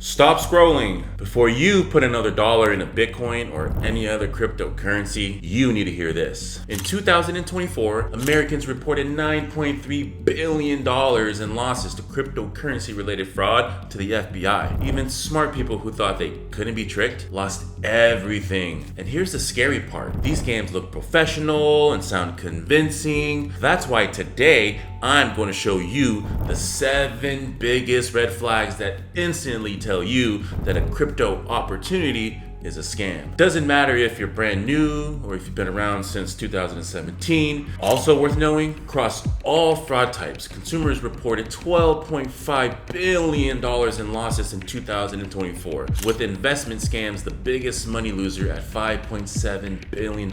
Stop scrolling. Before you put another dollar in a Bitcoin or any other cryptocurrency, you need to hear this. In 2024, Americans reported $9.3 billion in losses to cryptocurrency related fraud to the FBI. Even smart people who thought they couldn't be tricked lost everything. And here's the scary part. These scams look professional and sound convincing. That's why today I'm going to show you the 7 biggest red flags that instantly tell you that a crypto opportunity is a scam. Doesn't matter if you're brand new or if you've been around since 2017. Also worth knowing, across all fraud types, consumers reported $12.5 billion in losses in 2024, with investment scams the biggest money loser at $5.7 billion.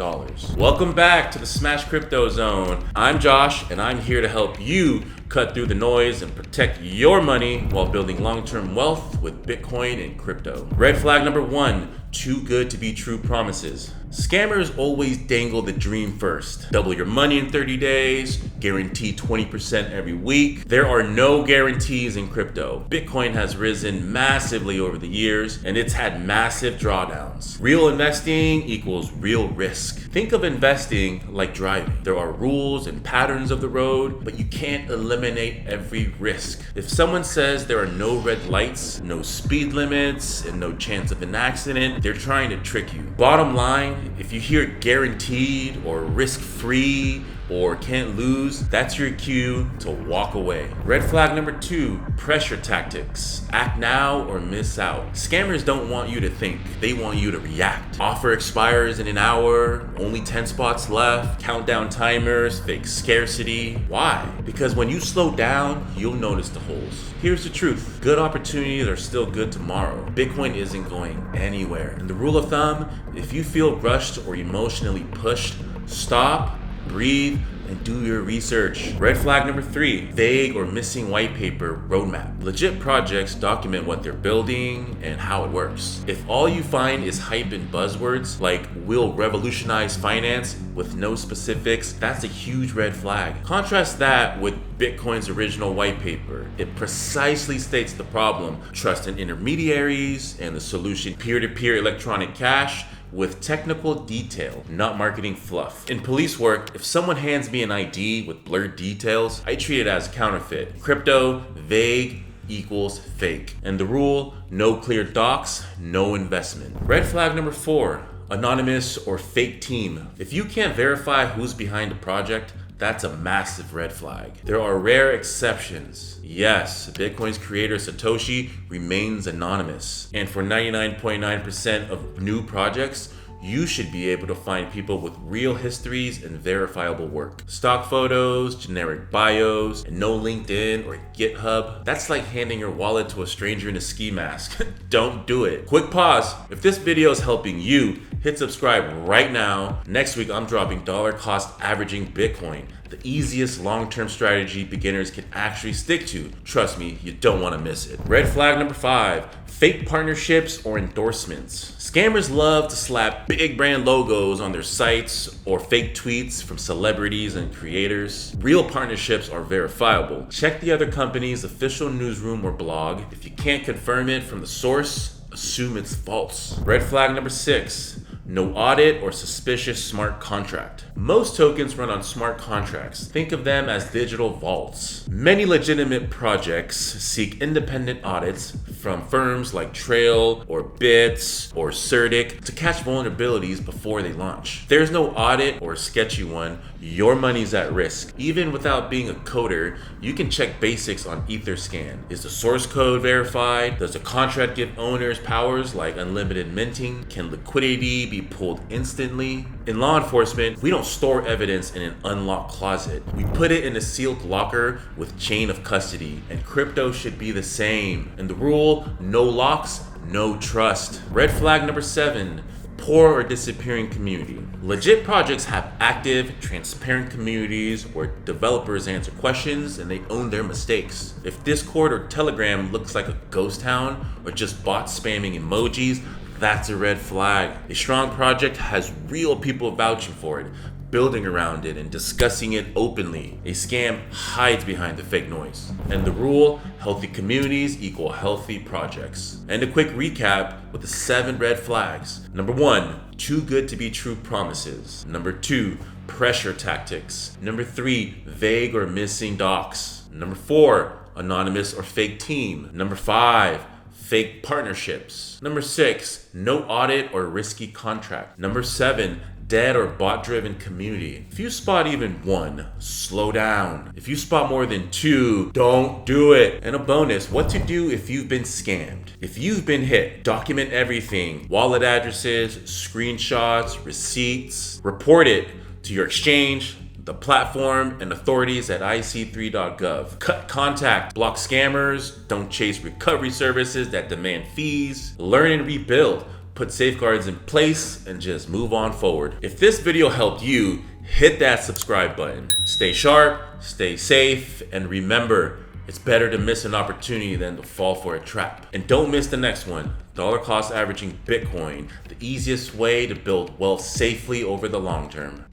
Welcome back to the Smash Crypto Zone. I'm Josh, and I'm here to help you cut through the noise and protect your money while building long-term wealth with Bitcoin and crypto. Red flag number 1, too good to be true promises. Scammers always dangle the dream first. Double your money in 30 days, guarantee 20% every week. There are no guarantees in crypto. Bitcoin has risen massively over the years, and it's had massive drawdowns. Real investing equals real risk. Think of investing like driving. There are rules and patterns of the road, but you can't eliminate every risk. If someone says there are no red lights, no speed limits, and no chance of an accident, they're trying to trick you. Bottom line, if you hear guaranteed or risk-free or can't lose, that's your cue to walk away. Red flag number 2, pressure tactics. Act now or miss out. Scammers don't want you to think, they want you to react. Offer expires in an hour, only 10 spots left, countdown timers, fake scarcity. Why? Because when you slow down, you'll notice the holes. Here's the truth, good opportunities are still good tomorrow. Bitcoin isn't going anywhere. And the rule of thumb, if you feel rushed or emotionally pushed, stop, breathe, and do your research. Red flag number 3, vague or missing white paper roadmap. Legit projects document what they're building and how it works. If all you find is hype and buzzwords like "will revolutionize finance" with no specifics, that's a huge red flag. Contrast that with Bitcoin's original white paper. It precisely states the problem, trust in intermediaries, and the solution, peer-to-peer electronic cash, with technical detail, not marketing fluff. In police work, if someone hands me an ID with blurred details, I treat it as counterfeit. Crypto, vague equals fake. And the rule, no clear docs, no investment. Red flag number 4, anonymous or fake team. If you can't verify who's behind a project, that's a massive red flag. There are rare exceptions. Yes, Bitcoin's creator Satoshi remains anonymous. And for 99.9% of new projects, you should be able to find people with real histories and verifiable work. Stock photos, generic bios, and no LinkedIn or GitHub. That's like handing your wallet to a stranger in a ski mask. Don't do it. Quick pause. If this video is helping you, hit subscribe right now. Next week, I'm dropping dollar cost averaging Bitcoin, the easiest long-term strategy beginners can actually stick to. Trust me, you don't want to miss it. Red flag number 5, fake partnerships or endorsements. Scammers love to slap big brand logos on their sites or fake tweets from celebrities and creators. Real partnerships are verifiable. Check the other company's official newsroom or blog. If you can't confirm it from the source, assume it's false. Red flag number 6, no audit or suspicious smart contract. Most tokens run on smart contracts. Think of them as digital vaults. Many legitimate projects seek independent audits from firms like Trail or Bits or Certic to catch vulnerabilities before they launch. If there's no audit or a sketchy one, your money's at risk. Even without being a coder, you can check basics on Etherscan. Is the source code verified? Does the contract give owners powers like unlimited minting? Can liquidity be pulled instantly? In law enforcement, we don't store evidence in an unlocked closet. We put it in a sealed locker with chain of custody, and crypto should be the same. And the rule, no locks, no trust. Red flag number 7, poor or disappearing community. Legit projects have active, transparent communities where developers answer questions and they own their mistakes. If Discord or Telegram looks like a ghost town or just bots spamming emojis, that's a red flag. A strong project has real people vouching for it. building around it and discussing it openly. A scam hides behind the fake noise. And the rule, healthy communities equal healthy projects. And a quick recap with the 7 red flags. Number 1, too good to be true promises. Number 2, pressure tactics. Number 3, vague or missing docs. Number 4, anonymous or fake team. Number 5, fake partnerships. Number 6, no audit or risky contract. Number 7, dead or bot-driven community. If you spot even 1, slow down. If you spot more than 2, don't do it. And a bonus, what to do if you've been scammed. If you've been hit, document everything. Wallet addresses, screenshots, receipts. Report it to your exchange, the platform, and authorities at ic3.gov. Cut contact, block scammers, don't chase recovery services that demand fees. Learn and rebuild. Put safeguards in place and just move on forward. If this video helped you, hit that subscribe button. Stay sharp, stay safe, and remember, it's better to miss an opportunity than to fall for a trap. And don't miss the next one, dollar cost averaging Bitcoin, the easiest way to build wealth safely over the long term.